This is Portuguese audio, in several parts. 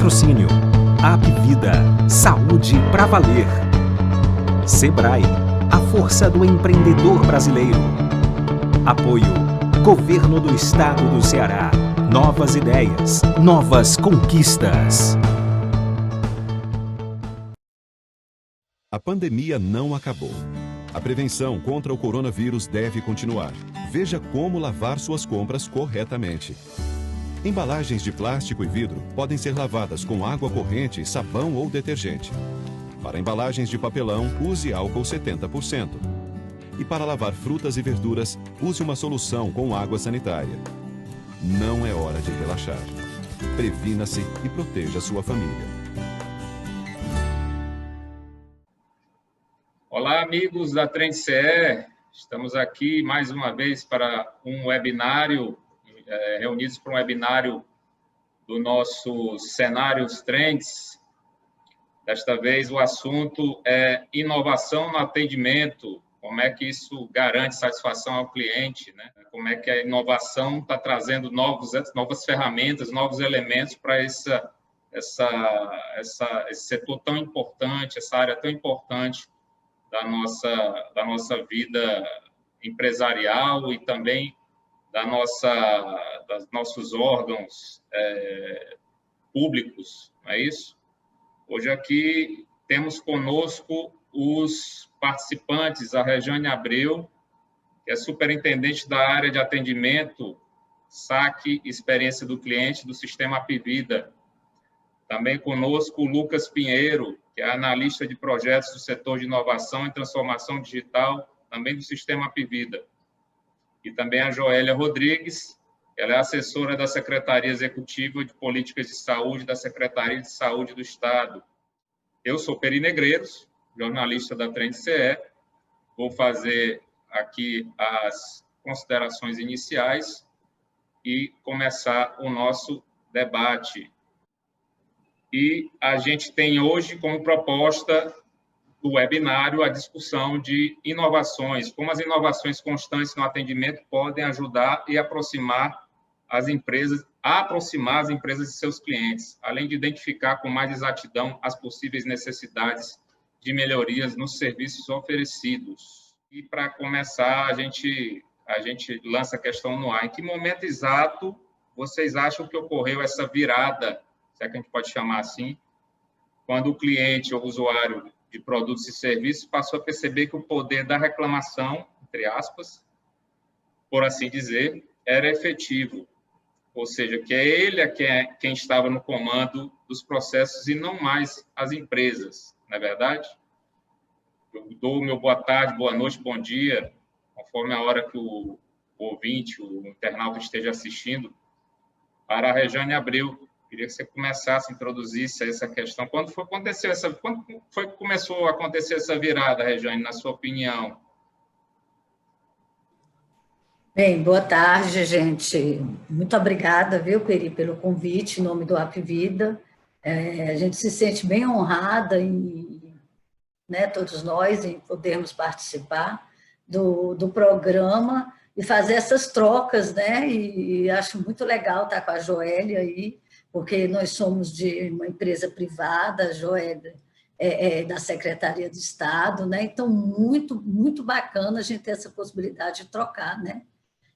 Patrocínio: Apvida, saúde pra valer. Sebrae, a força do empreendedor brasileiro. Apoio: Governo do Estado do Ceará. Novas ideias, novas conquistas. A pandemia não acabou. A prevenção contra o coronavírus deve continuar. Veja como lavar suas compras corretamente. Embalagens de plástico e vidro podem ser lavadas com água corrente, sabão ou detergente. Para embalagens de papelão, use álcool 70%. E para lavar frutas e verduras, use uma solução com água sanitária. Não é hora de relaxar. Previna-se e proteja sua família. Olá, amigos da Trend CE. Estamos aqui mais uma vez para um webinário, reunidos para um webinário do nosso Cenários Trends. Desta vez o assunto é inovação no atendimento, como é que isso garante satisfação ao cliente, né? Como é que a inovação está trazendo novas ferramentas, novos elementos para esse setor tão importante, essa área tão importante da nossa vida empresarial e também dos nossos órgãos públicos, não é isso? Hoje aqui temos conosco os participantes, a Rejane Abreu, que é superintendente da área de atendimento, saque e experiência do cliente do Sistema Apvida. Também conosco o Lucas Pinheiro, que é analista de projetos do setor de inovação e transformação digital, também do Sistema Apvida. E também a Joélia Rodrigues, ela é assessora da Secretaria Executiva de Políticas de Saúde da Secretaria de Saúde do Estado. Eu sou Peri Negreiros, jornalista da Trend CE. Vou fazer aqui as considerações iniciais e começar o nosso debate. E a gente tem hoje como proposta do webinário a discussão de inovações, como as inovações constantes no atendimento podem ajudar e aproximar as empresas de seus clientes, além de identificar com mais exatidão as possíveis necessidades de melhorias nos serviços oferecidos. E, para começar, a gente lança a questão no ar. Em que momento exato vocês acham que ocorreu essa virada, se é que a gente pode chamar assim, quando o cliente ou usuário de produtos e serviços passou a perceber que o poder da reclamação, entre aspas, por assim dizer, era efetivo? Ou seja, que é ele quem estava no comando dos processos e não mais as empresas, não é verdade? Eu dou o meu boa tarde, boa noite, bom dia, conforme a hora que o ouvinte, o internauta esteja assistindo, para a Rejane Abreu. Queria que você começasse, introduzisse essa questão. Quando foi que começou a acontecer essa virada, Rejane, na sua opinião? Bem, boa tarde, gente. Muito obrigada, viu, Peri, pelo convite, em nome do Apvida. A gente se sente bem honrada, todos nós, em podermos participar do programa e fazer essas trocas, né? E acho muito legal estar com a Joélia aí, porque nós somos de uma empresa privada, a Joélia é da Secretaria de Estado, né? Então, muito, muito bacana a gente ter essa possibilidade de trocar, né?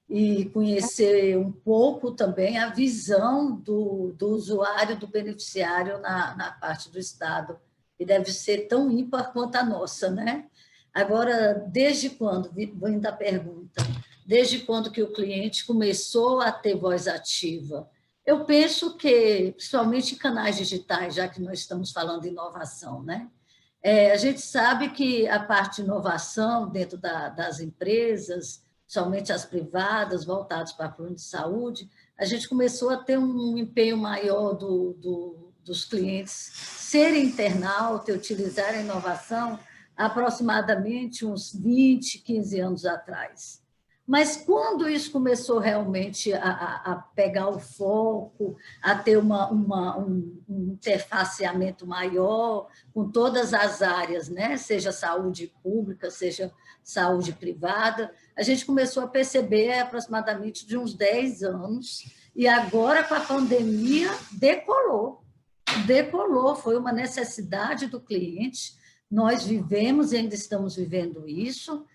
E conhecer um pouco também a visão do usuário, do beneficiário na parte do Estado, que deve ser tão ímpar quanto a nossa, né? Agora, desde quando, vindo da pergunta, desde quando que o cliente começou a ter voz ativa? Eu penso que, principalmente em canais digitais, já que nós estamos falando de inovação, né? A gente sabe que a parte de inovação dentro das empresas, somente as privadas, voltadas para a plano de saúde, a gente começou a ter um empenho maior dos clientes serem internautas e utilizarem a inovação aproximadamente uns 20, 15 anos atrás. Mas quando isso começou realmente a pegar o foco, a ter um interfaceamento maior com todas as áreas, né? Seja saúde pública, seja saúde privada, a gente começou a perceber aproximadamente de uns 10 anos, e agora com a pandemia decolou. decolou, foi uma necessidade do cliente. Nós vivemos e ainda estamos vivendo isso.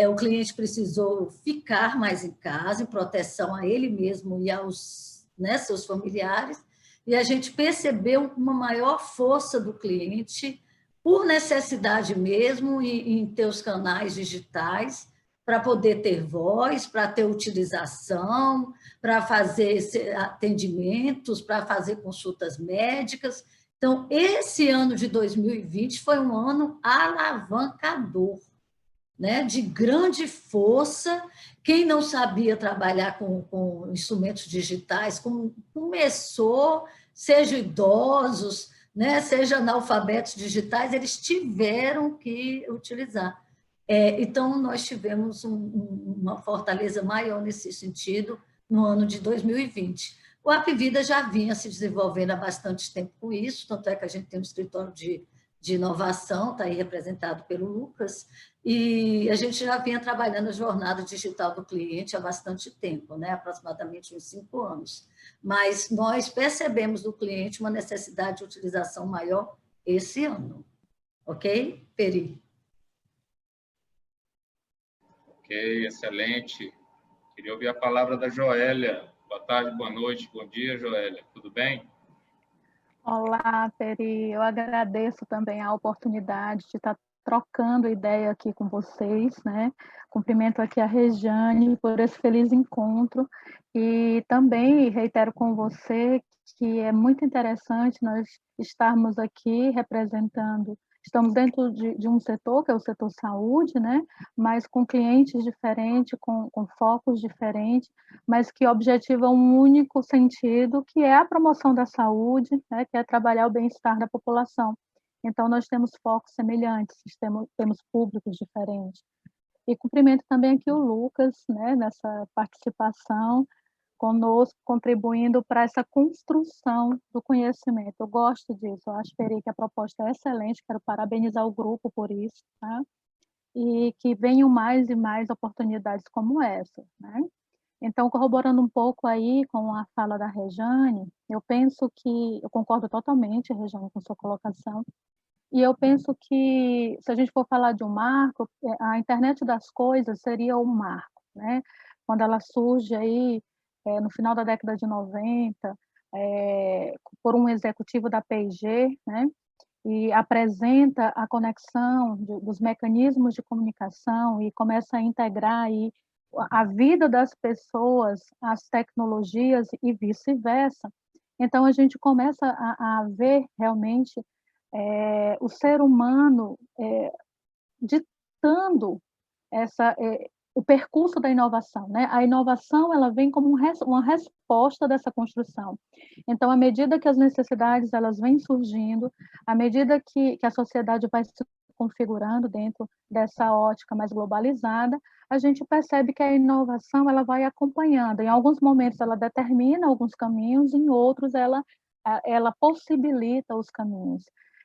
O cliente precisou ficar mais em casa, em proteção a ele mesmo e aos, né, seus familiares, e a gente percebeu uma maior força do cliente, por necessidade mesmo, em ter os canais digitais, para poder ter voz, para ter utilização, para fazer atendimentos, para fazer consultas médicas. Então, esse ano de 2020 foi um ano alavancador, né, de grande força. Quem não sabia trabalhar com instrumentos digitais começou, seja idosos, né, seja analfabetos digitais, eles tiveram que utilizar. Então, nós tivemos uma fortaleza maior nesse sentido no ano de 2020. O Apvida já vinha se desenvolvendo há bastante tempo com isso, tanto é que a gente tem um escritório de inovação, está aí representado pelo Lucas, e a gente já vinha trabalhando a jornada digital do cliente há bastante tempo, né? Aproximadamente uns 5 anos. Mas nós percebemos do cliente uma necessidade de utilização maior esse ano. Ok, Peri? Ok, excelente. Queria ouvir a palavra da Joélia. Boa tarde, boa noite, bom dia, Joélia. Tudo bem? Olá, Peri. Eu agradeço também a oportunidade de estar trocando ideia aqui com vocês, né? Cumprimento aqui a Rejane por esse feliz encontro e também reitero com você que é muito interessante nós estarmos aqui representando. Estamos dentro de um setor, que é o setor saúde, né? Mas com clientes diferentes, com focos diferentes, mas que objetiva um único sentido, que é a promoção da saúde, né, que é trabalhar o bem-estar da população. Então, nós temos focos semelhantes, temos públicos diferentes. E cumprimento também aqui o Lucas, né, nessa participação conosco, contribuindo para essa construção do conhecimento. Eu gosto disso, eu acho, Peri, que a proposta é excelente, quero parabenizar o grupo por isso, tá? E que venham mais e mais oportunidades como essa, né? Então, corroborando um pouco aí com a fala da Rejane, eu penso que, eu concordo totalmente, Rejane, com sua colocação, e eu penso que, se a gente for falar de um marco, a internet das coisas seria um marco, né? Quando ela surge aí, no final da década de 90, por um executivo da P&G, né? E apresenta a conexão dos mecanismos de comunicação e começa a integrar aí a vida das pessoas às tecnologias e vice-versa. Então, a gente começa a ver realmente o ser humano ditando o percurso da inovação, né? A inovação ela vem como uma resposta dessa construção. Então, à medida que as necessidades elas vêm surgindo, à medida que a sociedade vai se configurando dentro dessa ótica mais globalizada, a gente percebe que a inovação ela vai acompanhando. Em alguns momentos ela determina alguns caminhos, em outros ela possibilita os caminhos.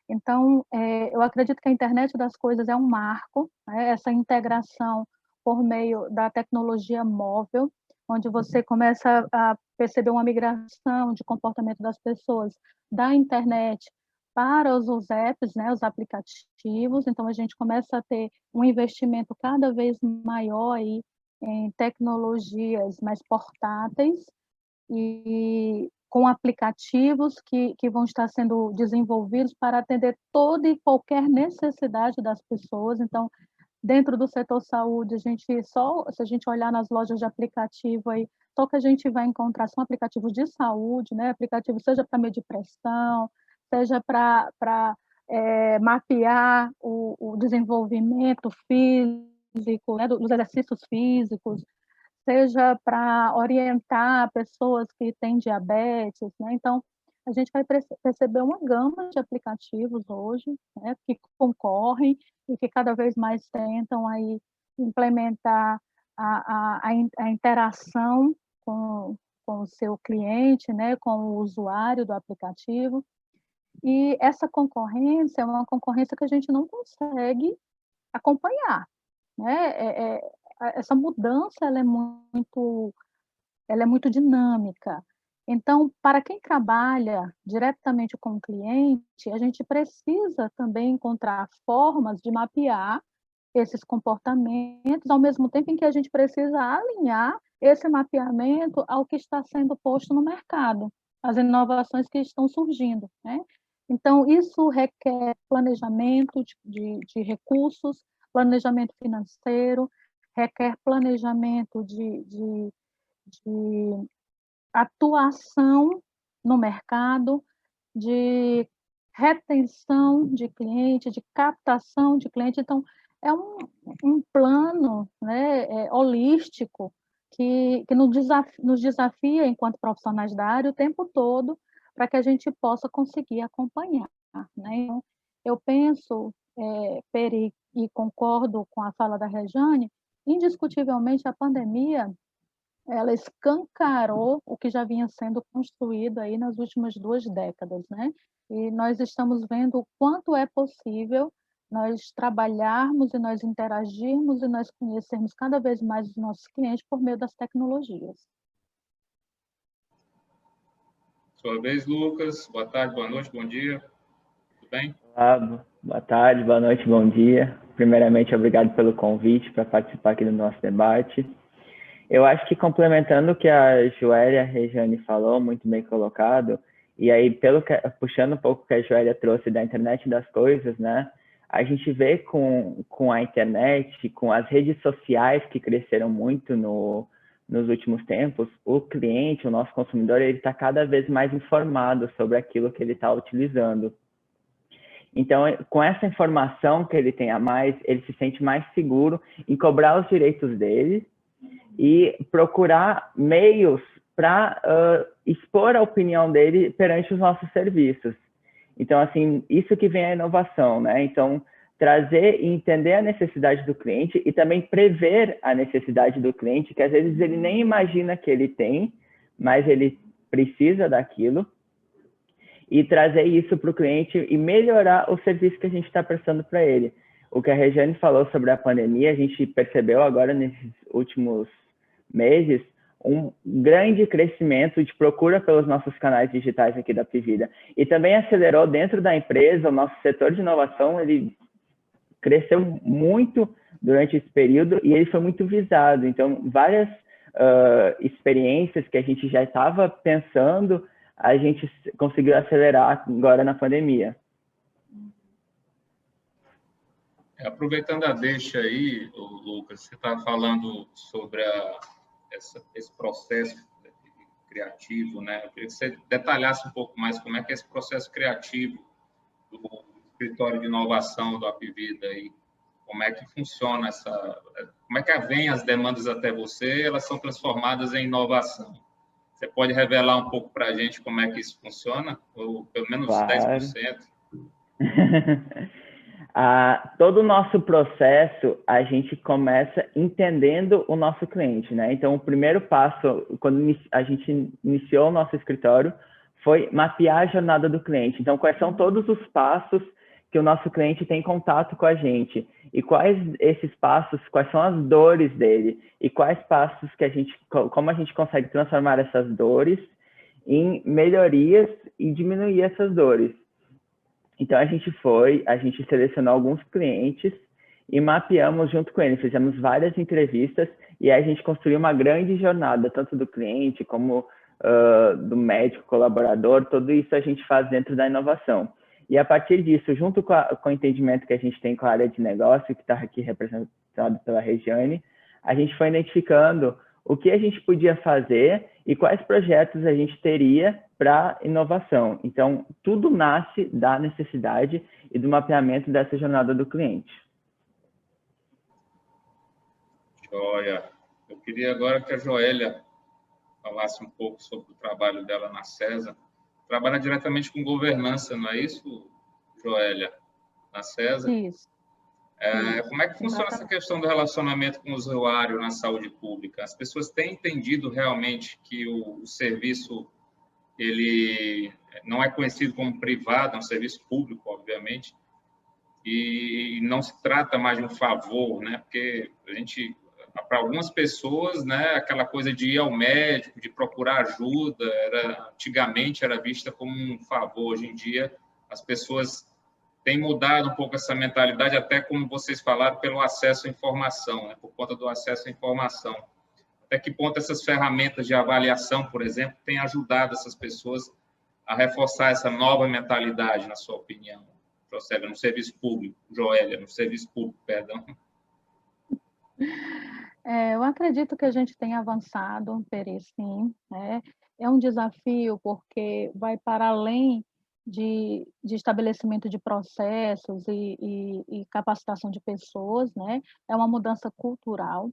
Então, eu acredito que a internet das coisas é um marco, né? Essa integração por meio da tecnologia móvel, onde você começa a perceber uma migração de comportamento das pessoas da internet para os apps, né, os aplicativos. Então, a gente começa a ter um investimento cada vez maior aí em tecnologias mais portáteis e com aplicativos que vão estar sendo desenvolvidos para atender toda e qualquer necessidade das pessoas. Então, dentro do setor saúde, se a gente olhar nas lojas de aplicativo aí, só que a gente vai encontrar são aplicativos de saúde, né? Aplicativo seja para medir pressão, seja para mapear o desenvolvimento físico, né? Dos exercícios físicos, seja para orientar pessoas que têm diabetes, né? Então, a gente vai perceber uma gama de aplicativos hoje, né, que concorrem e que cada vez mais tentam aí implementar a interação com o seu cliente, né, com o usuário do aplicativo. E essa concorrência é uma concorrência que a gente não consegue acompanhar, né? Essa mudança ela é muito dinâmica. Então, para quem trabalha diretamente com o cliente, a gente precisa também encontrar formas de mapear esses comportamentos, ao mesmo tempo em que a gente precisa alinhar esse mapeamento ao que está sendo posto no mercado, as inovações que estão surgindo, né? Então, isso requer planejamento de recursos, planejamento financeiro, requer planejamento de atuação no mercado, de retenção de cliente, de captação de cliente. Então, é um plano, né, holístico que nos desafia, enquanto profissionais da área, o tempo todo, para que a gente possa conseguir acompanhar. Né? Então, eu penso, Peri, e concordo com a fala da Rejane, indiscutivelmente a pandemia ela escancarou o que já vinha sendo construído aí nas últimas 2 décadas, né? E nós estamos vendo o quanto é possível nós trabalharmos e nós interagirmos e nós conhecermos cada vez mais os nossos clientes por meio das tecnologias. Sua vez, Lucas. Boa tarde, boa noite, bom dia. Tudo bem? Olá, boa tarde, boa noite, bom dia. Primeiramente, obrigado pelo convite para participar aqui do nosso debate. Eu acho que complementando o que a Joélia Rejane falou, muito bem colocado, e aí puxando um pouco o que a Joélia trouxe da internet das coisas, né? A gente vê com a internet, com as redes sociais que cresceram muito nos últimos tempos, o cliente, o nosso consumidor, ele está cada vez mais informado sobre aquilo que ele está utilizando. Então, com essa informação que ele tem a mais, ele se sente mais seguro em cobrar os direitos dele e procurar meios para expor a opinião dele perante os nossos serviços. Então, assim, isso que vem a inovação, né? Então, trazer e entender a necessidade do cliente e também prever a necessidade do cliente, que às vezes ele nem imagina que ele tem, mas ele precisa daquilo, e trazer isso para o cliente e melhorar o serviço que a gente está prestando para ele. O que a Rejane falou sobre a pandemia, a gente percebeu agora nesses últimos meses um grande crescimento de procura pelos nossos canais digitais aqui da Apvida. E também acelerou dentro da empresa, o nosso setor de inovação, ele cresceu muito durante esse período e ele foi muito visado. Então, várias experiências que a gente já estava pensando, a gente conseguiu acelerar agora na pandemia. Aproveitando a deixa aí, Lucas, você está falando sobre esse processo criativo, né? Eu queria que você detalhasse um pouco mais como é que é esse processo criativo do escritório de inovação do Apvida aí. Como é que funciona como é que vem as demandas até você, elas são transformadas em inovação? Você pode revelar um pouco para a gente como é que isso funciona? Ou pelo menos Claro. 10%? Todo o nosso processo, a gente começa entendendo o nosso cliente, né? Então, o primeiro passo, quando a gente iniciou o nosso escritório, foi mapear a jornada do cliente. Então, quais são todos os passos que o nosso cliente tem contato com a gente? E quais esses passos, quais são as dores dele? E quais passos como a gente consegue transformar essas dores em melhorias e diminuir essas dores? Então, a gente selecionou alguns clientes e mapeamos junto com eles, fizemos várias entrevistas e a gente construiu uma grande jornada, tanto do cliente como do médico colaborador, tudo isso a gente faz dentro da inovação. E a partir disso, junto com o entendimento que a gente tem com a área de negócio, que está aqui representado pela Rejane, a gente foi identificando o que a gente podia fazer e quais projetos a gente teria para inovação. Então, tudo nasce da necessidade e do mapeamento dessa jornada do cliente. Joia. Eu queria agora que a Joélia falasse um pouco sobre o trabalho dela na CESA. Trabalha diretamente com governança, não é isso, Joélia? Na CESA? Isso. Como é que funciona essa questão do relacionamento com o usuário na saúde pública? As pessoas têm entendido realmente que o serviço ele não é conhecido como privado, é um serviço público, obviamente, e não se trata mais de um favor, né? Porque para algumas pessoas, né, aquela coisa de ir ao médico, de procurar ajuda, antigamente era vista como um favor. Hoje em dia, as pessoas têm mudado um pouco essa mentalidade, até como vocês falaram, pelo acesso à informação, né, por conta do acesso à informação. Até que ponto essas ferramentas de avaliação, por exemplo, têm ajudado essas pessoas a reforçar essa nova mentalidade, na sua opinião, Josélia, no serviço público, Joélia, no serviço público, perdão? Eu acredito que a gente tem avançado, Peri, sim, né? É um desafio porque vai para além de estabelecimento de processos e capacitação de pessoas, né? É uma mudança cultural.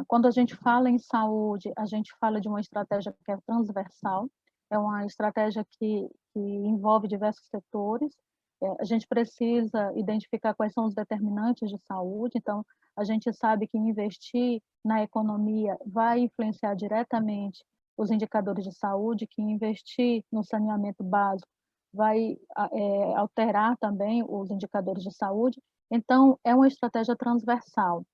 Quando a gente fala em saúde, a gente fala de uma estratégia que é transversal, é uma estratégia que envolve diversos setores. A gente precisa identificar quais são os determinantes de saúde, então, a gente sabe que investir na economia vai influenciar diretamente os indicadores de saúde, que investir no saneamento básico vai alterar também os indicadores de saúde. Então, é uma estratégia transversal.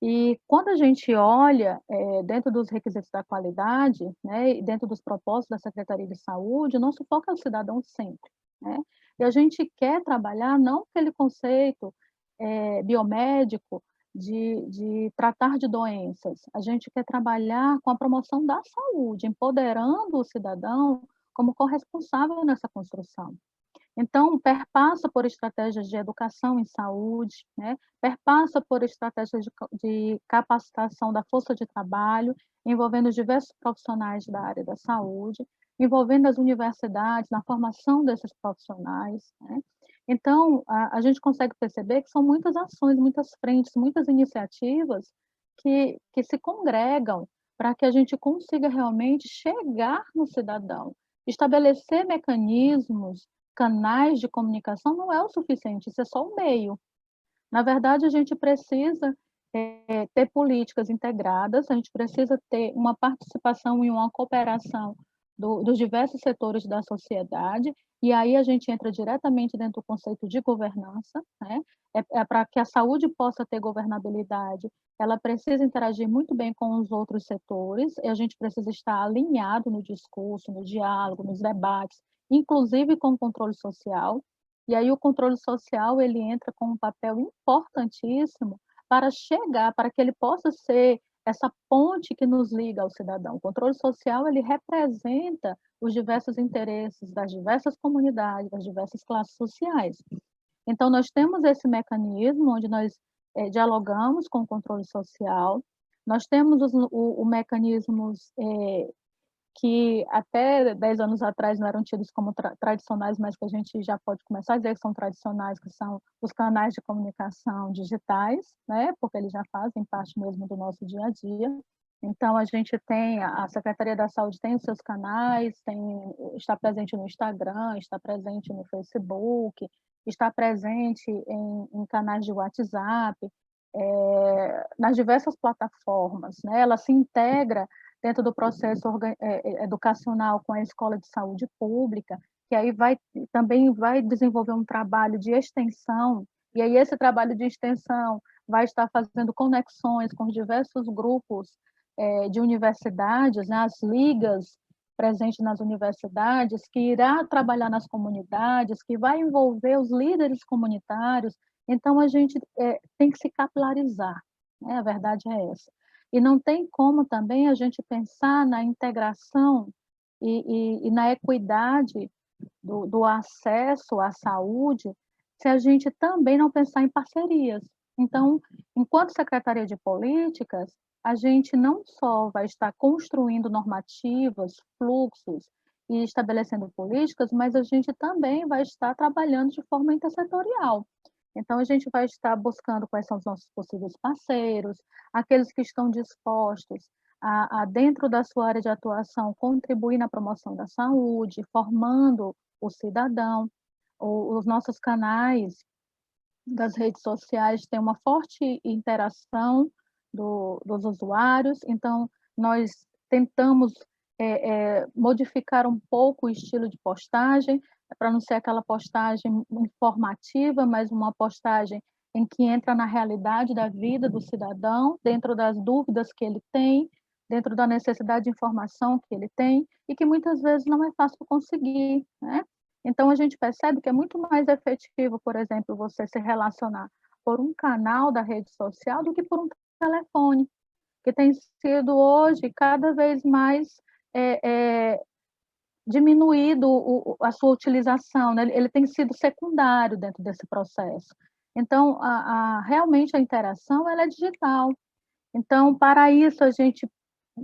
E quando a gente olha dentro dos requisitos da qualidade, né, e dentro dos propósitos da Secretaria de Saúde, o nosso foco é o cidadão sempre, né? E a gente quer trabalhar não aquele conceito biomédico de tratar de doenças, a gente quer trabalhar com a promoção da saúde, empoderando o cidadão como corresponsável nessa construção. Então, perpassa por estratégias de educação em saúde, né? Perpassa por estratégias de capacitação da força de trabalho, envolvendo diversos profissionais da área da saúde, envolvendo as universidades na formação desses profissionais, né? Então, a gente consegue perceber que são muitas ações, muitas frentes, muitas iniciativas que se congregam para que a gente consiga realmente chegar no cidadão, estabelecer mecanismos, canais de comunicação não é o suficiente, isso é só o meio. Na verdade, a gente precisa ter políticas integradas, a gente precisa ter uma participação e uma cooperação dos diversos setores da sociedade, e aí a gente entra diretamente dentro do conceito de governança, né? Para que a saúde possa ter governabilidade, ela precisa interagir muito bem com os outros setores, e a gente precisa estar alinhado no discurso, no diálogo, nos debates, inclusive com o controle social. E aí o controle social ele entra com um papel importantíssimo para chegar, para que ele possa ser essa ponte que nos liga ao cidadão. O controle social ele representa os diversos interesses das diversas comunidades, das diversas classes sociais. Então nós temos esse mecanismo onde nós dialogamos com o controle social. Nós temos o mecanismos que até 10 anos atrás não eram tidos como tradicionais, mas que a gente já pode começar a dizer que são tradicionais, que são os canais de comunicação digitais, né? Porque eles já fazem parte mesmo do nosso dia a dia. Então, a gente tem, a Secretaria da Saúde tem os seus canais, está presente no Instagram, está presente no Facebook, está presente em canais de WhatsApp, nas diversas plataformas, né? Ela se integra dentro do processo educacional com a Escola de Saúde Pública, que aí também vai desenvolver um trabalho de extensão, e aí esse trabalho de extensão vai estar fazendo conexões com diversos grupos de universidades, né, as ligas presentes nas universidades, que irá trabalhar nas comunidades, que vai envolver os líderes comunitários. Então, a gente tem que se capilarizar, né? A verdade é essa. E não tem como também a gente pensar na integração e na equidade do acesso à saúde se a gente também não pensar em parcerias. Então, enquanto Secretaria de Políticas, a gente não só vai estar construindo normativas, fluxos e estabelecendo políticas, mas a gente também vai estar trabalhando de forma intersetorial. Então, a gente vai estar buscando quais são os nossos possíveis parceiros, aqueles que estão dispostos dentro da sua área de atuação, contribuir na promoção da saúde, formando o cidadão. Os nossos canais das redes sociais têm uma forte interação dos usuários, então, nós tentamos modificar um pouco o estilo de postagem, para não ser aquela postagem informativa, mas uma postagem em que entra na realidade da vida do cidadão, dentro das dúvidas que ele tem, dentro da necessidade de informação que ele tem, e que muitas vezes não é fácil conseguir, né? Então, a gente percebe que é muito mais efetivo, por exemplo, você se relacionar por um canal da rede social do que por um telefone, que tem sido hoje cada vez mais diminuído a sua utilização, né? Ele tem sido secundário dentro desse processo. Então, realmente a interação ela é digital. Então, para isso, a gente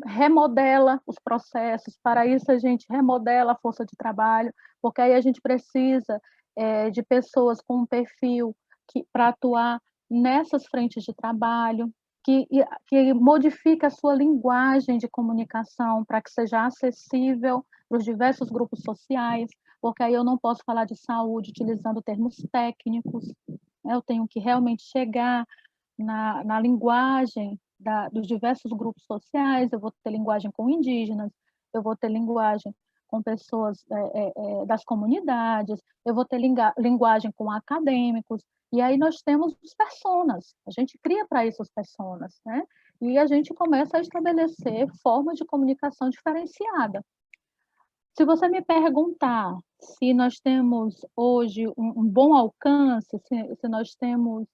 remodela os processos, para isso a gente remodela a força de trabalho, porque aí a gente precisa de pessoas com um perfil para atuar nessas frentes de trabalho, que modifique a sua linguagem de comunicação para que seja acessível para os diversos grupos sociais, porque aí eu não posso falar de saúde utilizando termos técnicos, né? Eu tenho que realmente chegar na linguagem dos diversos grupos sociais, eu vou ter linguagem com indígenas, eu vou ter linguagem com pessoas das comunidades, eu vou ter linguagem com acadêmicos, e aí nós temos os personas, a gente cria para isso os personas, né? E a gente começa a estabelecer formas de comunicação diferenciada. Se você me perguntar se nós temos hoje um bom alcance, se nós temos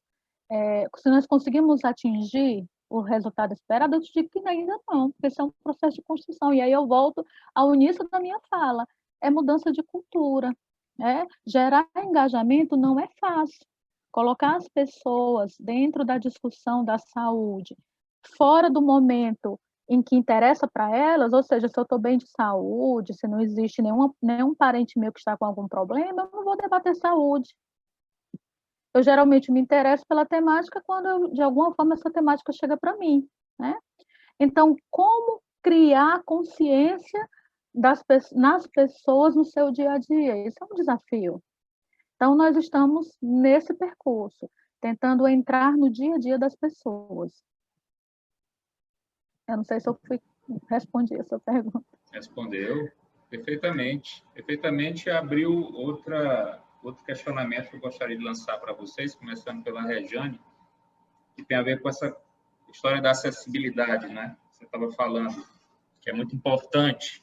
se nós conseguimos atingir o resultado esperado, eu te digo que ainda não, porque esse é um processo de construção. E aí eu volto ao início da minha fala, é mudança de cultura, né? Gerar engajamento não é fácil. Colocar as pessoas dentro da discussão da saúde, fora do momento em que interessa para elas, ou seja, se eu estou bem de saúde, se não existe nenhum parente meu que está com algum problema, eu não vou debater saúde. Eu geralmente me interesso pela temática quando, de alguma forma, essa temática chega para mim, né? Então, como criar consciência nas pessoas no seu dia a dia? Isso é um desafio. Então, nós estamos nesse percurso, tentando entrar no dia a dia das pessoas. Eu não sei se eu respondi essa pergunta. Respondeu perfeitamente. Perfeitamente abriu outro questionamento que eu gostaria de lançar para vocês, começando pela Rejane, que tem a ver com essa história da acessibilidade, né? Você estava falando, que é muito importante.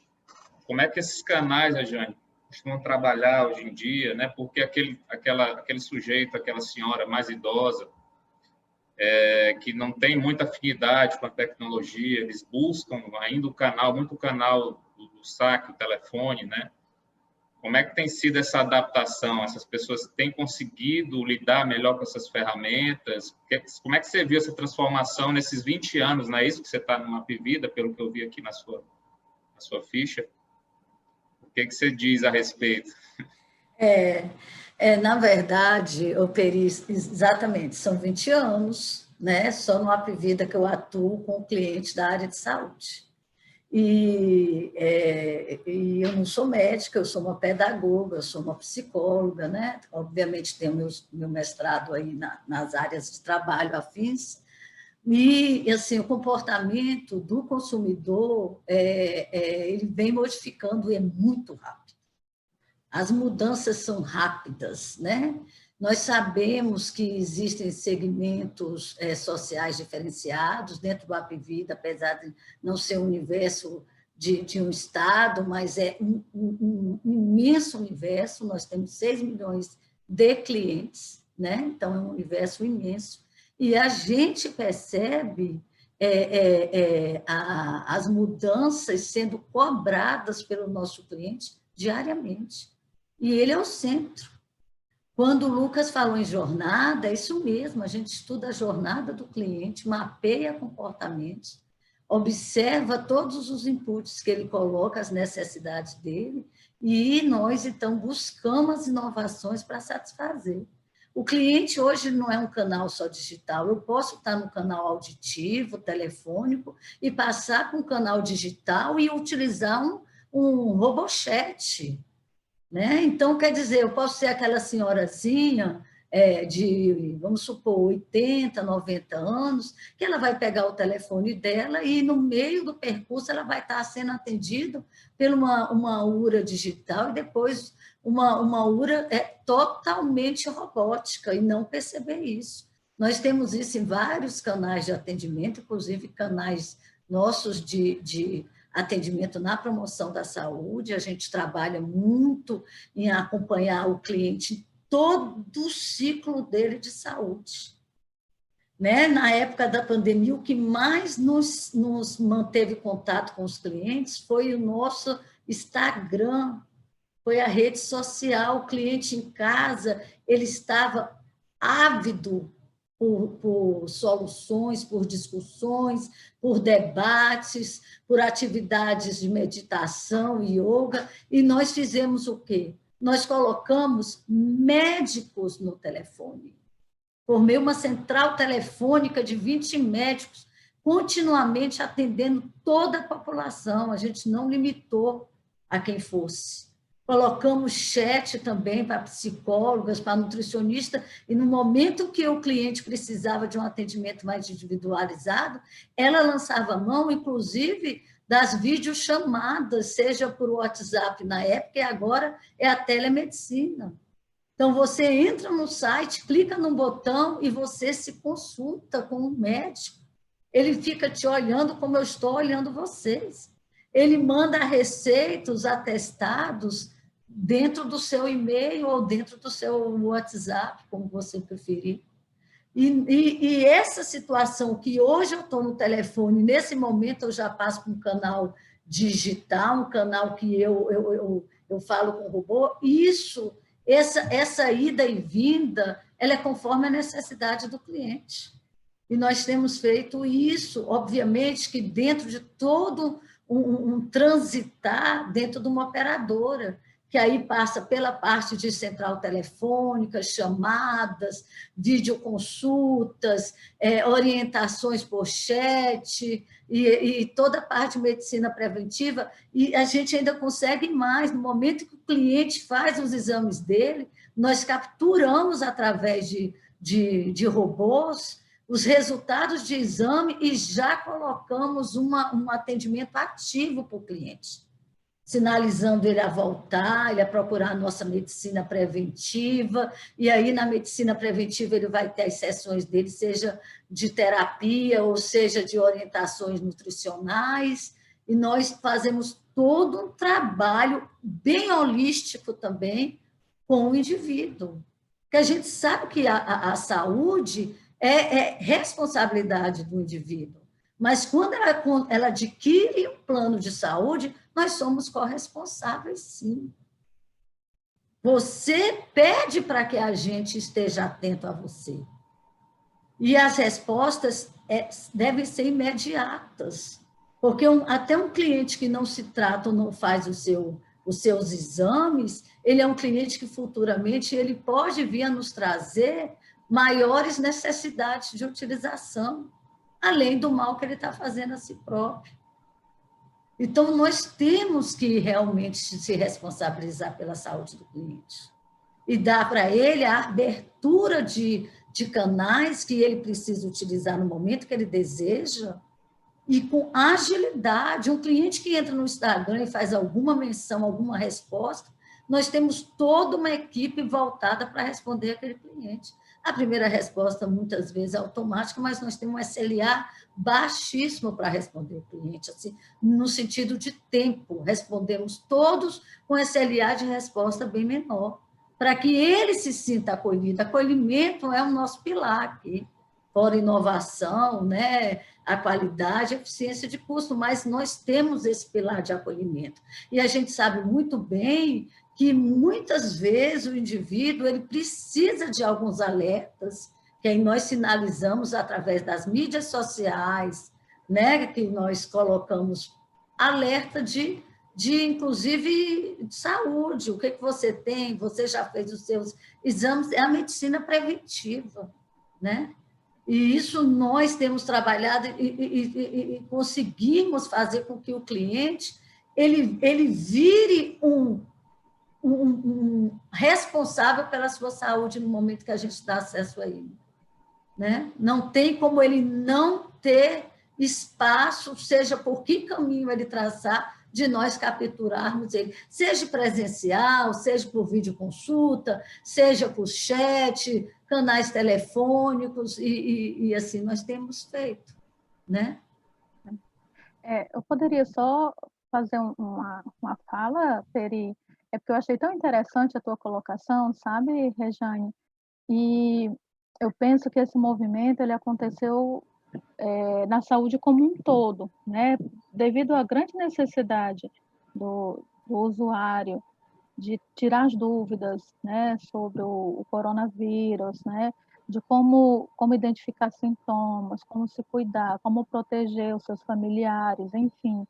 Como é que esses canais, Rejane, costumam trabalhar hoje em dia, né? Porque aquele sujeito, aquela senhora mais idosa, que não tem muita afinidade com a tecnologia, eles buscam ainda muito o canal do saque, o telefone, né? Como é que tem sido essa adaptação? Essas pessoas têm conseguido lidar melhor com essas ferramentas? Como é que você viu essa transformação nesses 20 anos? Não é isso que você está numa Apvida, pelo que eu vi aqui na sua ficha? O que você diz a respeito? Na verdade, Peri, exatamente, são 20 anos, né? Só no Apvida que eu atuo com clientes da área de saúde. E eu não sou médica, eu sou uma pedagoga, eu sou uma psicóloga, né? Obviamente tenho meu mestrado aí nas áreas de trabalho afins, e assim, o comportamento do consumidor, ele vem modificando e é muito rápido. As mudanças são rápidas, né? Nós sabemos que existem segmentos sociais diferenciados dentro do Apvida, apesar de não ser um universo de um estado, mas é um imenso universo, nós temos 6 milhões de clientes, né? Então é um universo imenso, e a gente percebe as mudanças sendo cobradas pelo nosso cliente diariamente, e ele é o centro. Quando o Lucas falou em jornada, é isso mesmo, a gente estuda a jornada do cliente, mapeia comportamentos, observa todos os inputs que ele coloca, as necessidades dele, e nós, então, buscamos as inovações para satisfazer. O cliente hoje não é um canal só digital, eu posso estar no canal auditivo, telefônico, e passar para um canal digital e utilizar um robochat, né? Então, quer dizer, eu posso ser aquela senhorazinha de, vamos supor, 80, 90 anos, que ela vai pegar o telefone dela e, no meio do percurso, ela vai estar sendo atendida por uma URA digital e depois uma URA totalmente robótica, e não perceber isso. Nós temos isso em vários canais de atendimento, inclusive canais nossos de atendimento na promoção da saúde. A gente trabalha muito em acompanhar o cliente em todo o ciclo dele de saúde. Né? Na época da pandemia, o que mais nos manteve contato com os clientes foi o nosso Instagram, foi a rede social. O cliente em casa, ele estava ávido por soluções, por discussões, por debates, por atividades de meditação e yoga, e nós fizemos o quê? Nós colocamos médicos no telefone. Formei uma central telefônica de 20 médicos, continuamente atendendo toda a população, a gente não limitou a quem fosse. Colocamos chat também para psicólogas, para nutricionistas, e no momento que o cliente precisava de um atendimento mais individualizado, ela lançava a mão, inclusive, das videochamadas, seja por WhatsApp na época, e agora é a telemedicina. Então, você entra no site, clica no botão e você se consulta com o médico. Ele fica te olhando como eu estou olhando vocês. Ele manda receitas, atestados dentro do seu e-mail ou dentro do seu WhatsApp, como você preferir. E essa situação que hoje eu estou no telefone, nesse momento eu já passo para um canal digital, um canal que eu falo com o robô, essa ida e vinda, ela é conforme a necessidade do cliente. E nós temos feito isso, obviamente, que dentro de todo um transitar dentro de uma operadora, que aí passa pela parte de central telefônica, chamadas, videoconsultas, orientações por chat, e toda a parte de medicina preventiva, e a gente ainda consegue mais. No momento que o cliente faz os exames dele, nós capturamos através de robôs os resultados de exame e já colocamos um atendimento ativo para o cliente, sinalizando ele a voltar, ele a procurar a nossa medicina preventiva, e aí na medicina preventiva ele vai ter as sessões dele, seja de terapia ou seja de orientações nutricionais, e nós fazemos todo um trabalho bem holístico também com o indivíduo, porque a gente sabe que a saúde é responsabilidade do indivíduo, mas quando ela adquire um plano de saúde, nós somos corresponsáveis, sim. Você pede para que a gente esteja atento a você. E as respostas devem ser imediatas, porque até um cliente que não se trata ou não faz os seus exames, ele é um cliente que futuramente ele pode vir a nos trazer maiores necessidades de utilização, além do mal que ele está fazendo a si próprio. Então, nós temos que realmente se responsabilizar pela saúde do cliente e dar para ele a abertura de canais que ele precisa utilizar no momento que ele deseja e com agilidade. Um cliente que entra no Instagram e faz alguma menção, alguma resposta, nós temos toda uma equipe voltada para responder aquele cliente. A primeira resposta, muitas vezes, é automática, mas nós temos um SLA baixíssimo para responder o cliente, assim, no sentido de tempo. Respondemos todos com SLA de resposta bem menor, para que ele se sinta acolhido. Acolhimento é o nosso pilar aqui, fora inovação, né? A qualidade, a eficiência de custo, mas nós temos esse pilar de acolhimento. E a gente sabe muito bem que muitas vezes o indivíduo ele precisa de alguns alertas, que aí nós sinalizamos através das mídias sociais, né, que nós colocamos alerta inclusive, de saúde, o que você tem, você já fez os seus exames, é a medicina preventiva, né? E isso nós temos trabalhado e conseguimos fazer com que o cliente ele vire um responsável pela sua saúde no momento que a gente dá acesso a ele. Né? Não tem como ele não ter espaço, seja por que caminho ele traçar, de nós capturarmos ele, seja presencial, seja por videoconsulta, seja por chat, canais telefônicos, e assim nós temos feito, né? Eu poderia só fazer uma fala, Peri, porque eu achei tão interessante a tua colocação, sabe, Rejane? E eu penso que esse movimento ele aconteceu na saúde como um todo, né? Devido à grande necessidade do usuário de tirar as dúvidas, né, sobre o coronavírus, né, de como identificar sintomas, como se cuidar, como proteger os seus familiares, enfim.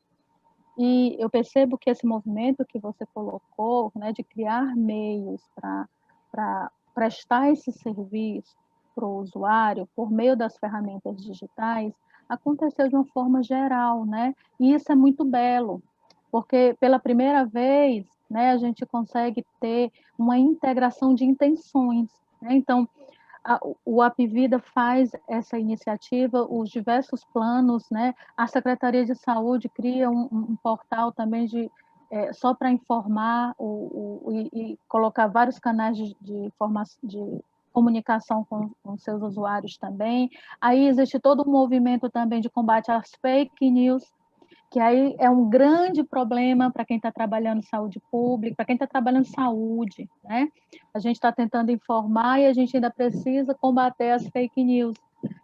E eu percebo que esse movimento que você colocou, né, de criar meios para prestar esse serviço para o usuário por meio das ferramentas digitais, aconteceu de uma forma geral, né? E isso é muito belo, porque pela primeira vez, né, a gente consegue ter uma integração de intenções, né? Então, o Apvida faz essa iniciativa, os diversos planos, né? A Secretaria de Saúde cria um portal também só para informar e colocar vários canais de comunicação com seus usuários também. Aí existe todo um movimento também de combate às fake news, que aí é um grande problema para quem está trabalhando em saúde pública, para quem está trabalhando em saúde, né? A gente está tentando informar e a gente ainda precisa combater as fake news.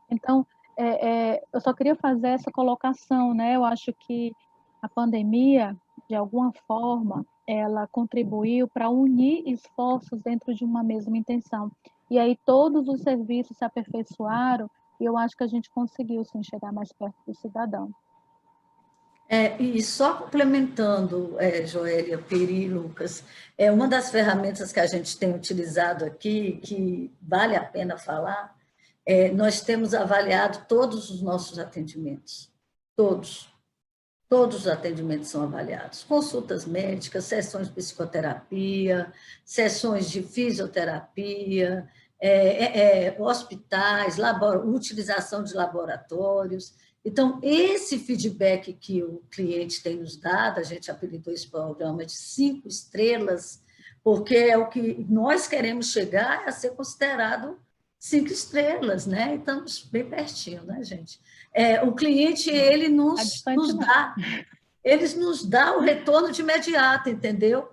Então, eu só queria fazer essa colocação, né? Eu acho que a pandemia, de alguma forma, ela contribuiu para unir esforços dentro de uma mesma intenção. E aí todos os serviços se aperfeiçoaram e eu acho que a gente conseguiu sim chegar mais perto do cidadão. E só complementando, Joélia, Peri, Lucas, uma das ferramentas que a gente tem utilizado aqui, que vale a pena falar, nós temos avaliado todos os nossos atendimentos, todos os atendimentos são avaliados, consultas médicas, sessões de psicoterapia, sessões de fisioterapia, hospitais, utilização de laboratórios. Então, esse feedback que o cliente tem nos dado, a gente apelidou esse programa de 5 estrelas, porque é o que nós queremos chegar a ser considerado 5 estrelas, né? E estamos bem pertinho, né, gente? O cliente, ele nos dá o retorno de imediato, entendeu?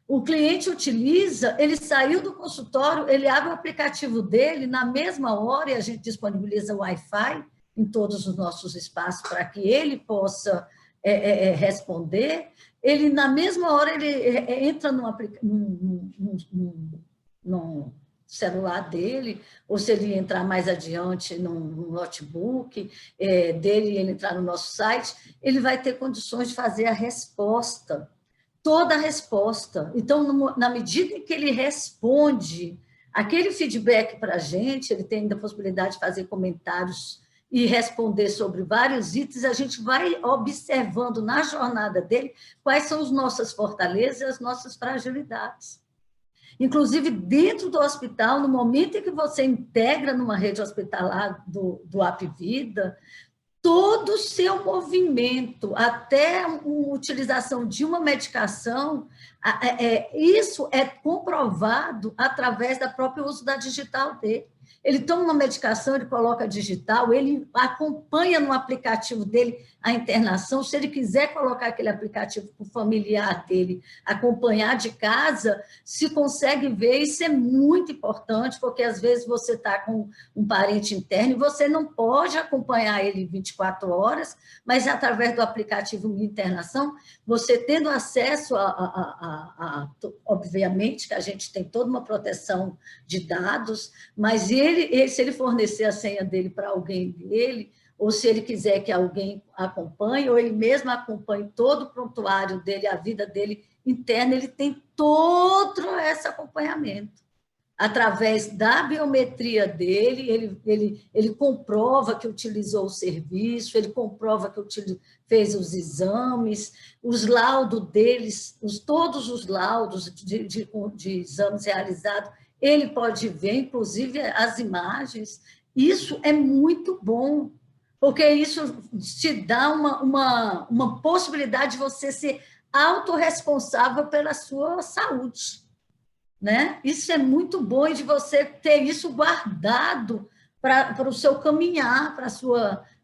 O cliente utiliza, ele saiu do consultório, ele abre o aplicativo dele, na mesma hora, e a gente disponibiliza o Wi-Fi em todos os nossos espaços para que ele possa responder, ele, na mesma hora, ele entra num celular dele, ou se ele entrar mais adiante num notebook dele, ele entrar no nosso site, ele vai ter condições de fazer a resposta, toda a resposta. Então, na medida em que ele responde aquele feedback para a gente, ele tem ainda a possibilidade de fazer comentários e responder sobre vários itens, a gente vai observando na jornada dele quais são as nossas fortalezas e as nossas fragilidades. Inclusive, dentro do hospital, no momento em que você integra numa rede hospitalar do Apvida, todo o seu movimento, até a utilização de uma medicação, isso é comprovado através do próprio uso da digital dele. Ele toma uma medicação, ele coloca digital, ele acompanha no aplicativo dele a internação. Se ele quiser colocar aquele aplicativo para o familiar dele acompanhar de casa, se consegue ver. Isso é muito importante, porque às vezes você está com um parente interno e você não pode acompanhar ele 24 horas, mas através do aplicativo de internação, você tendo acesso obviamente, que a gente tem toda uma proteção de dados, mas se ele fornecer a senha dele para alguém dele, ou se ele quiser que alguém acompanhe, ou ele mesmo acompanhe todo o prontuário dele, a vida dele interna, ele tem todo esse acompanhamento. Através da biometria dele, ele comprova que utilizou o serviço, ele comprova que fez os exames, os laudos deles, todos os laudos de exames realizados, ele pode ver, inclusive as imagens. Isso é muito bom, porque isso te dá uma possibilidade de você ser autorresponsável pela sua saúde, né? Isso é muito bom de você ter isso guardado para o seu caminhar,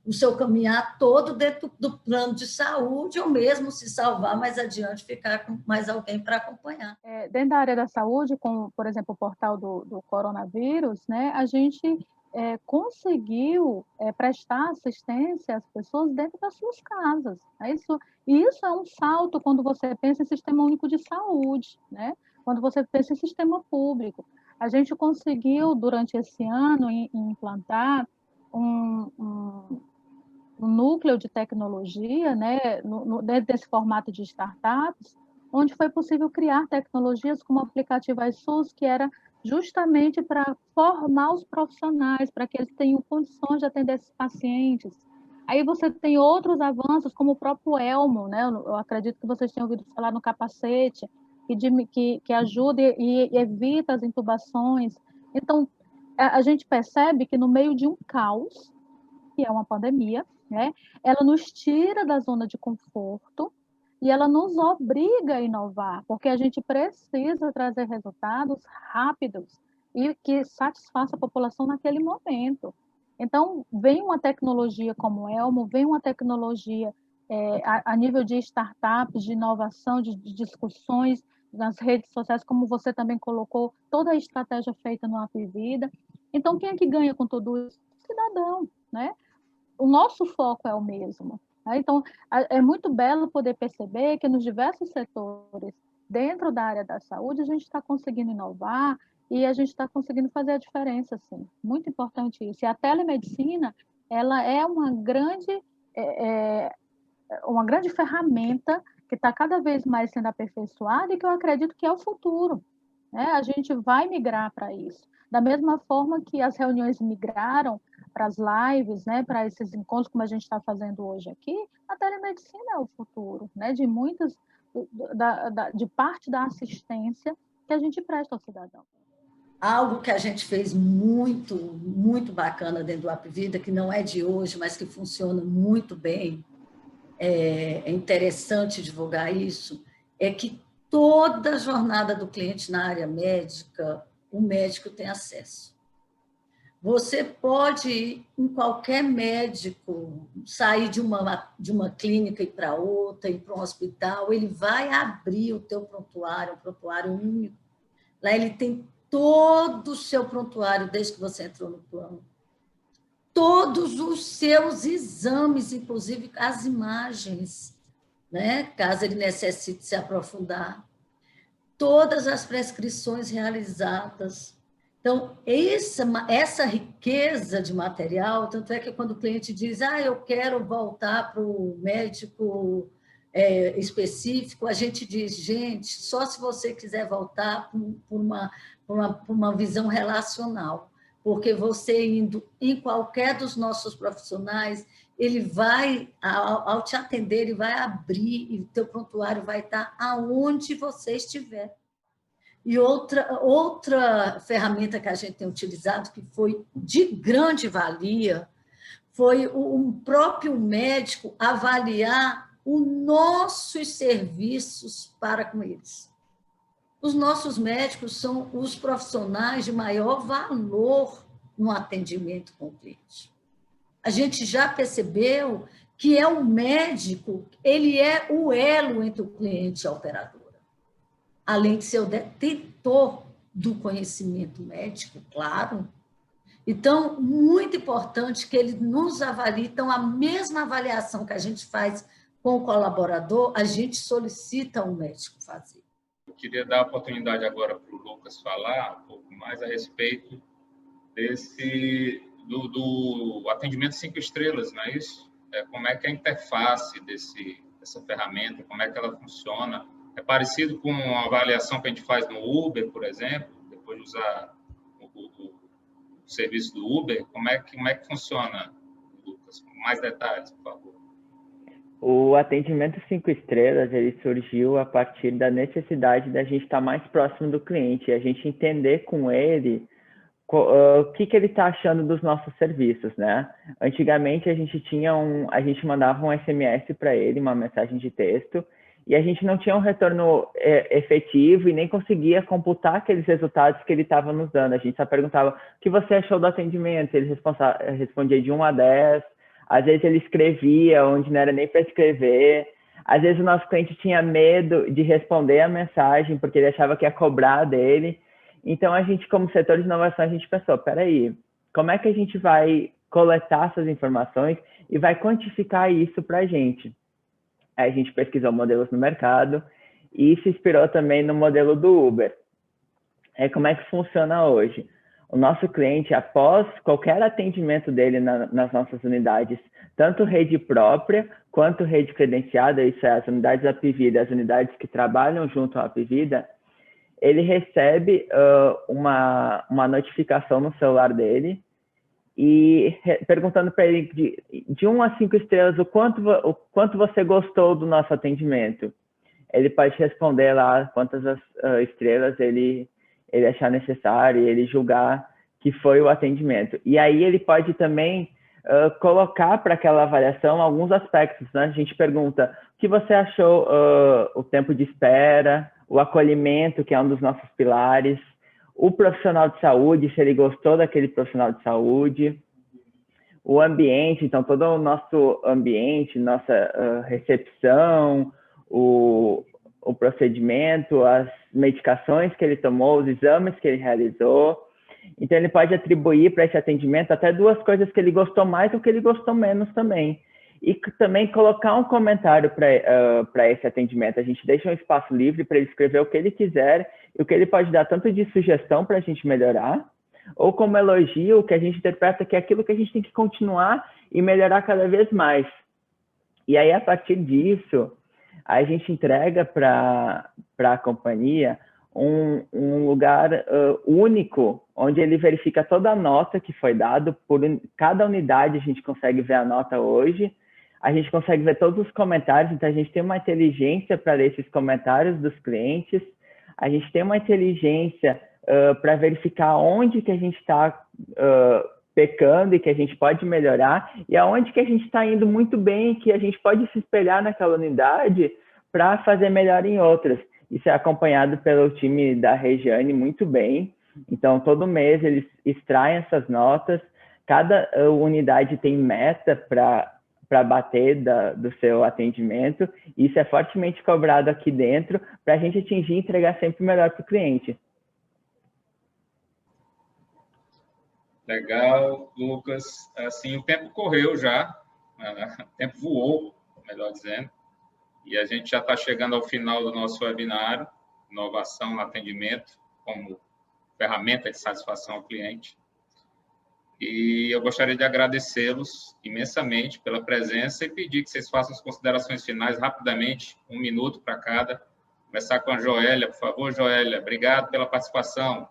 o seu caminhar todo dentro do plano de saúde, ou mesmo se salvar mais adiante, ficar com mais alguém para acompanhar. Dentro da área da saúde, como, por exemplo, o portal do coronavírus, né, a gente conseguiu prestar assistência às pessoas dentro das suas casas. E isso é um salto quando você pensa em sistema único de saúde, né? Quando você pensa em sistema público. A gente conseguiu, durante esse ano, implantar um núcleo de tecnologia, né, dentro desse formato de startups, onde foi possível criar tecnologias como o aplicativo iSUS, que era justamente para formar os profissionais, para que eles tenham condições de atender esses pacientes. Aí você tem outros avanços, como o próprio Elmo, né? Eu acredito que vocês tenham ouvido falar no capacete, que ajuda e evita as intubações. Então, a gente percebe que no meio de um caos, que é uma pandemia, né? Ela nos tira da zona de conforto e ela nos obriga a inovar, porque a gente precisa trazer resultados rápidos e que satisfaça a população naquele momento. Então, vem uma tecnologia como o Elmo, vem uma tecnologia a nível de startups, de inovação, de discussões nas redes sociais, como você também colocou, toda a estratégia feita no Apvida. Então, quem é que ganha com tudo isso? O cidadão, né? O nosso foco é o mesmo. Né? Então, é muito belo poder perceber que nos diversos setores, dentro da área da saúde, a gente está conseguindo inovar e a gente está conseguindo fazer a diferença, sim. Muito importante isso. E a telemedicina, ela é uma grande ferramenta que está cada vez mais sendo aperfeiçoada e que eu acredito que é o futuro. Né? A gente vai migrar para isso. Da mesma forma que as reuniões migraram para as lives, né, para esses encontros como a gente está fazendo hoje aqui, a telemedicina é o futuro, né, de parte da assistência que a gente presta ao cidadão. Algo que a gente fez muito, muito bacana dentro do Apvida, que não é de hoje, mas que funciona muito bem, é interessante divulgar isso, é que toda a jornada do cliente na área médica, o médico tem acesso. Você pode ir em qualquer médico, sair de uma clínica e ir para outra, ir para um hospital, ele vai abrir o teu prontuário, um prontuário único. Lá ele tem todo o seu prontuário desde que você entrou no plano. Todos os seus exames, inclusive as imagens, né? Caso ele necessite se aprofundar. Todas as prescrições realizadas. Então, essa riqueza de material, tanto é que quando o cliente diz, eu quero voltar para o médico específico, a gente diz, gente, só se você quiser voltar por uma visão relacional, porque você indo em qualquer dos nossos profissionais, ele vai, ao te atender, ele vai abrir e o teu prontuário vai estar aonde você estiver. E outra ferramenta que a gente tem utilizado, que foi de grande valia, foi o próprio médico avaliar os nossos serviços para com eles. Os nossos médicos são os profissionais de maior valor no atendimento com o cliente. A gente já percebeu que o médico, ele é o elo entre o cliente e a operadora. Além de ser o detentor do conhecimento médico, claro. Então, muito importante que ele nos avalie. Então, a mesma avaliação que a gente faz com o colaborador, a gente solicita ao médico fazer. Eu queria dar a oportunidade agora para o Lucas falar um pouco mais a respeito do atendimento 5 estrelas, não é isso? Como é que é a interface dessa ferramenta, como é que ela funciona? É parecido com a avaliação que a gente faz no Uber, por exemplo, depois de usar o serviço do Uber. Como é que funciona, Lucas? Com mais detalhes, por favor. O atendimento 5 estrelas, ele surgiu a partir da necessidade da gente estar mais próximo do cliente, a gente entender com ele o que ele está achando dos nossos serviços, né? Antigamente a gente mandava um SMS para ele, uma mensagem de texto, e a gente não tinha um retorno efetivo e nem conseguia computar aqueles resultados que ele estava nos dando. A gente só perguntava o que você achou do atendimento, ele respondia de 1 a 10, às vezes ele escrevia onde não era nem para escrever, às vezes o nosso cliente tinha medo de responder a mensagem porque ele achava que ia cobrar dele. Então a gente, como setor de inovação, a gente pensou, peraí, como é que a gente vai coletar essas informações e vai quantificar isso para a gente? Aí a gente pesquisou modelos no mercado e se inspirou também no modelo do Uber. Como é que funciona hoje? O nosso cliente, após qualquer atendimento dele nas nossas unidades, tanto rede própria quanto rede credenciada, isso é, as unidades da Apvida, as unidades que trabalham junto à Apvida, ele recebe uma notificação no celular dele e perguntando para ele de 1 a 5 estrelas o quanto você gostou do nosso atendimento. Ele pode responder lá quantas estrelas ele achar necessário e ele julgar que foi o atendimento. E aí ele pode também colocar para aquela avaliação alguns aspectos, né? A gente pergunta o que você achou, o tempo de espera, o acolhimento, que é um dos nossos pilares, o profissional de saúde, se ele gostou daquele profissional de saúde, o ambiente, então todo o nosso ambiente, nossa recepção, o procedimento, as medicações que ele tomou, os exames que ele realizou. Então ele pode atribuir para esse atendimento até 2 coisas que ele gostou mais ou que ele gostou menos também. E também colocar um comentário para esse atendimento. A gente deixa um espaço livre para ele escrever o que ele quiser e o que ele pode dar tanto de sugestão para a gente melhorar, ou como elogio, que a gente interpreta que é aquilo que a gente tem que continuar e melhorar cada vez mais. E aí, a partir disso, a gente entrega para a companhia um lugar único, onde ele verifica toda a nota que foi dada. Por cada unidade a gente consegue ver a nota hoje, a gente consegue ver todos os comentários, então a gente tem uma inteligência para ler esses comentários dos clientes, a gente tem uma inteligência para verificar onde que a gente está pecando e que a gente pode melhorar, e aonde que a gente está indo muito bem, que a gente pode se espelhar naquela unidade para fazer melhor em outras. Isso é acompanhado pelo time da Regiane muito bem. Então, todo mês eles extraem essas notas, cada unidade tem meta para bater do seu atendimento, e isso é fortemente cobrado aqui dentro para a gente atingir e entregar sempre melhor para o cliente. Legal, Lucas. Assim, o tempo correu já, o tempo voou, melhor dizendo, e a gente já está chegando ao final do nosso webinário, inovação no atendimento como ferramenta de satisfação ao cliente. E eu gostaria de agradecê-los imensamente pela presença e pedir que vocês façam as considerações finais rapidamente, 1 minuto para cada. Começar com a Joélia, por favor, Joélia. Obrigado pela participação.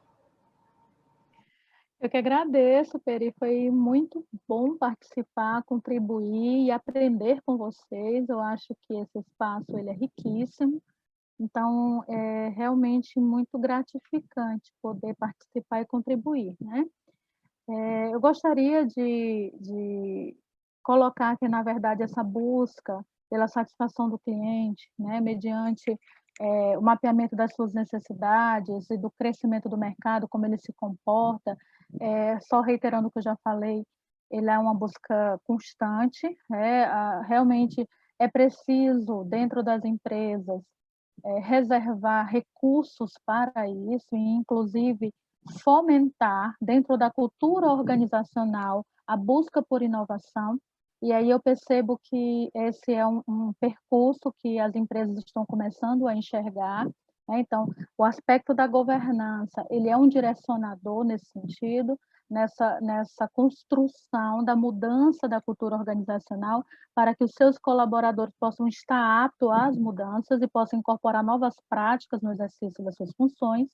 Eu que agradeço, Peri, foi muito bom participar, contribuir e aprender com vocês. Eu acho que esse espaço ele é riquíssimo, então é realmente muito gratificante poder participar e contribuir, né? Eu gostaria de colocar que, na verdade, essa busca pela satisfação do cliente, né, mediante o mapeamento das suas necessidades e do crescimento do mercado, como ele se comporta, só reiterando o que eu já falei, ele é uma busca constante, realmente é preciso, dentro das empresas, reservar recursos para isso, e inclusive fomentar, dentro da cultura organizacional, a busca por inovação. E aí eu percebo que esse é um percurso que as empresas estão começando a enxergar, né? Então, o aspecto da governança, ele é um direcionador nesse sentido, nessa construção da mudança da cultura organizacional, para que os seus colaboradores possam estar aptos às mudanças e possam incorporar novas práticas no exercício das suas funções.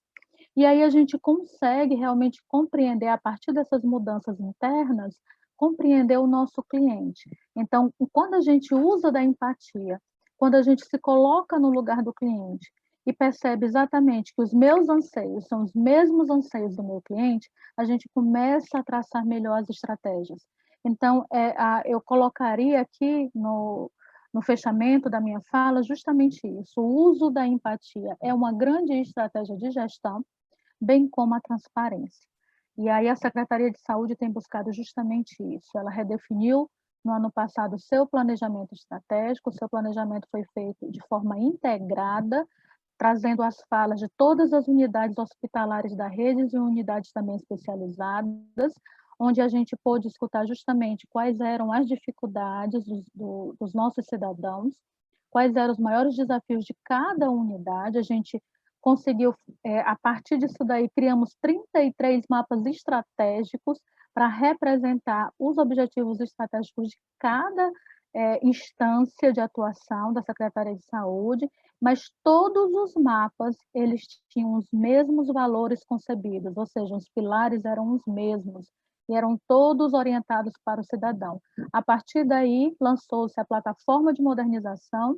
E aí a gente consegue realmente compreender, a partir dessas mudanças internas, compreender o nosso cliente. Então, quando a gente usa da empatia, quando a gente se coloca no lugar do cliente e percebe exatamente que os meus anseios são os mesmos anseios do meu cliente, a gente começa a traçar melhor as estratégias. Então, eu colocaria aqui no fechamento da minha fala justamente isso. O uso da empatia é uma grande estratégia de gestão, bem como a transparência. E aí a Secretaria de Saúde tem buscado justamente isso. Ela redefiniu no ano passado o seu planejamento estratégico, o seu planejamento foi feito de forma integrada, trazendo as falas de todas as unidades hospitalares da rede e unidades também especializadas, onde a gente pôde escutar justamente quais eram as dificuldades dos nossos cidadãos, quais eram os maiores desafios de cada unidade. A gente conseguiu, a partir disso daí, criamos 33 mapas estratégicos para representar os objetivos estratégicos de cada instância de atuação da Secretaria de Saúde, mas todos os mapas, eles tinham os mesmos valores concebidos, ou seja, os pilares eram os mesmos, e eram todos orientados para o cidadão. A partir daí, lançou-se a plataforma de modernização,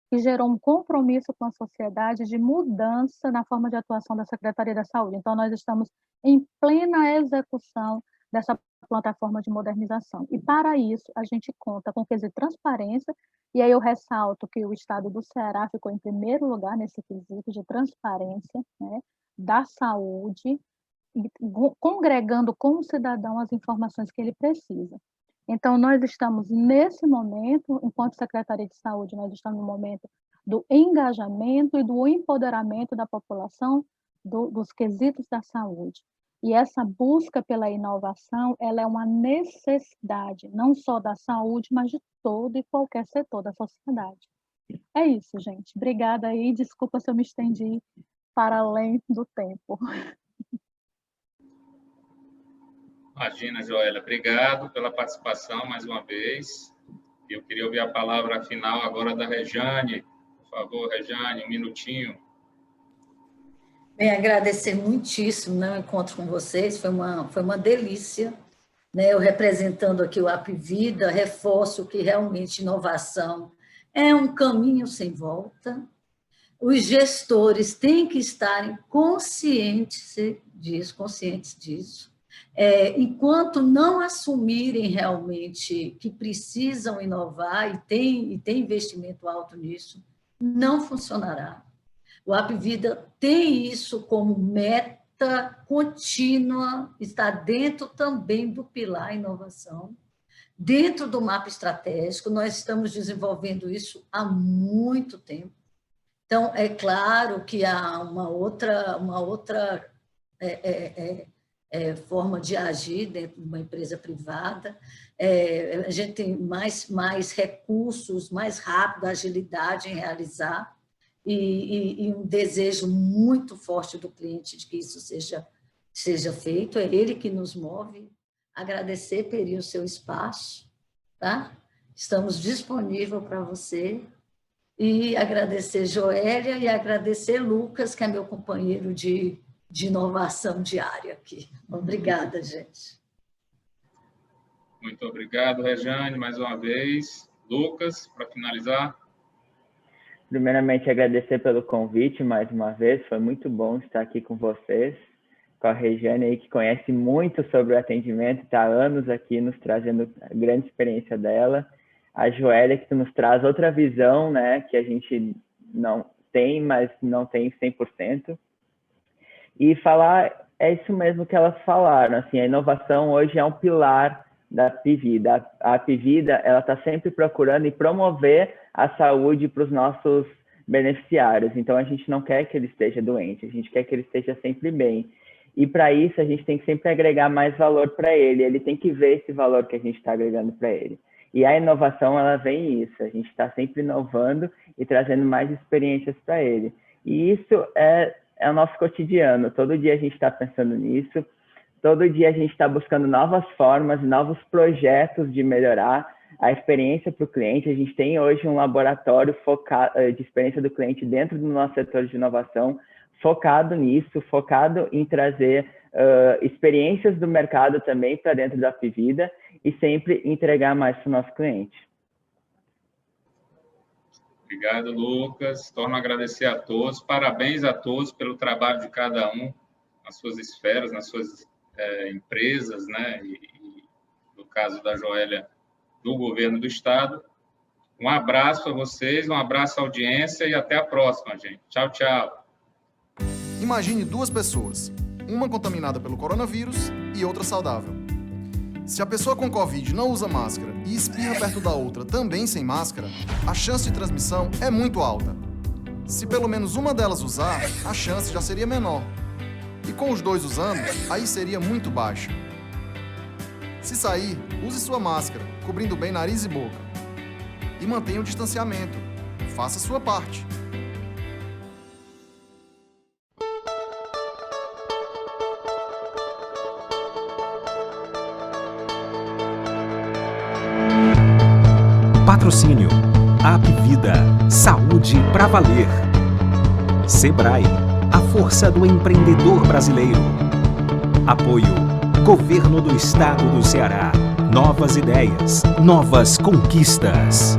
que gerou um compromisso com a sociedade de mudança na forma de atuação da Secretaria da Saúde. Então, nós estamos em plena execução dessa plataforma de modernização. E, para isso, a gente conta com quesito transparência, e aí eu ressalto que o Estado do Ceará ficou em primeiro lugar nesse quesito de transparência, né, da saúde, e congregando com o cidadão as informações que ele precisa. Então, nós estamos nesse momento, enquanto Secretaria de Saúde, nós estamos no momento do engajamento e do empoderamento da população dos quesitos da saúde. E essa busca pela inovação, ela é uma necessidade, não só da saúde, mas de todo e qualquer setor da sociedade. É isso, gente. Obrigada aí. Desculpa se eu me estendi para além do tempo. Imagina, Joélia. Obrigado pela participação mais uma vez. Eu queria ouvir a palavra final agora da Rejane. Por favor, Rejane, um minutinho. Bem, agradecer muitíssimo, né, o encontro com vocês, foi uma delícia, né, eu representando aqui o Apvida, reforço que realmente inovação é um caminho sem volta, os gestores têm que estarem conscientes disso, enquanto não assumirem realmente que precisam inovar e tem investimento alto nisso, não funcionará. O Apvida tem isso como meta contínua, está dentro também do pilar inovação, dentro do mapa estratégico, nós estamos desenvolvendo isso há muito tempo. Então, é claro que há uma outra forma de agir dentro de uma empresa privada, a gente tem mais recursos, mais rápido, agilidade em realizar, e um desejo muito forte do cliente de que isso seja feito, é ele que nos move. Agradecer, Peri, o seu espaço, tá? Estamos disponíveis para você, e agradecer Joélia e agradecer Lucas, que é meu companheiro de inovação diária aqui. Obrigada, gente. Muito obrigado, Rejane, mais uma vez. Lucas, para finalizar. Primeiramente, agradecer pelo convite mais uma vez, foi muito bom estar aqui com vocês, com a Rejane aí, que conhece muito sobre o atendimento, está há anos aqui nos trazendo a grande experiência dela, a Joélia, que nos traz outra visão, né, que a gente não tem, mas não tem 100%, e falar, é isso mesmo que elas falaram, assim, a inovação hoje é um pilar da Apvida. A Apvida, ela está sempre procurando e promover a saúde para os nossos beneficiários. Então, a gente não quer que ele esteja doente, a gente quer que ele esteja sempre bem. E, para isso, a gente tem que sempre agregar mais valor para ele. Ele tem que ver esse valor que a gente está agregando para ele. E a inovação, ela vem isso. A gente está sempre inovando e trazendo mais experiências para ele. E isso é o nosso cotidiano. Todo dia a gente está pensando nisso. Todo dia a gente está buscando novas formas e novos projetos de melhorar a experiência para o cliente. A gente tem hoje um laboratório de experiência do cliente dentro do nosso setor de inovação, focado nisso, focado em trazer experiências do mercado também para dentro da Apvida e sempre entregar mais para o nosso cliente. Obrigado, Lucas. Torno a agradecer a todos. Parabéns a todos pelo trabalho de cada um nas suas esferas, nas suas empresas, né? E no caso da Joélia, do governo do Estado. Um abraço para vocês, um abraço à audiência e até a próxima, gente. Tchau, tchau. Imagine duas pessoas, uma contaminada pelo coronavírus e outra saudável. Se a pessoa com Covid não usa máscara e espirra perto da outra também sem máscara, a chance de transmissão é muito alta. Se pelo menos uma delas usar, a chance já seria menor. E com os dois usando, aí seria muito baixa. Se sair, use sua máscara, cobrindo bem nariz e boca. E mantenha o distanciamento. Faça sua parte. Patrocínio Apvida, saúde pra valer. Sebrae, a força do empreendedor brasileiro. Apoio Governo do Estado do Ceará. Novas ideias, novas conquistas.